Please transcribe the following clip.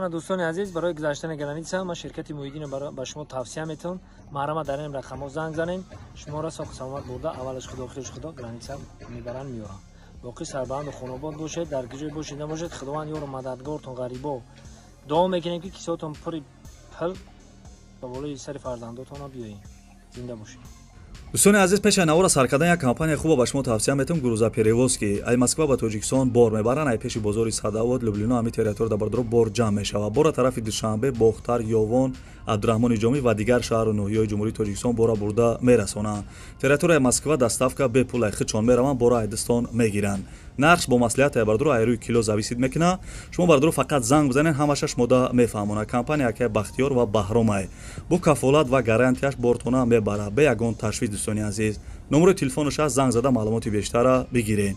میکنم دوستان عزیز برای گذشتن گرانیتسا ما شرکت محیدین به شما توصیه میتونم محرم در این رقم زنگ زنین شما را ساخت سلامت برده اولش خدا آخرش خدا گرانیتسا میبرن میارن باقی سربند خانواد باشید در گجای باشید نباشید خداوند یار مددگارتون غریبا دعا میکنیم که کیساتون پری پل به بالای سر فرزنداتون بیاین زنده باشید. دوستان عزیز پیش نوار سر کردن یک کمپانی خوب به شما توصیه میتونم گروزا پریوز که ای مسکو به تاجیکستان بار میبرن ای پیش بازار صداوت لوبلینا همی تریتور در بردرو بار جمع میشوه بار طرف دوشنبه باختر یوان عبدالرحمن جامی و دیگر شهر و ناحیه‌های جمهوری تاجیکستان بارا برده میرسونن تریتور مسکو دستافکا به پول خچون میرون بارا ایدستان میگیرن نقش با مصلحت بردرو ایروی کیلو زویسید میکنه شما بردرو فقط زنگ بزنین همشش مده میفهمونه کمپانی که بختیار و بهرام بو کفالت و گارانتیش بورتونه میبره به یگان تشویق دوستان عزیز نمره تلفنش زنگ زده معلومات بیشتر بگیرین.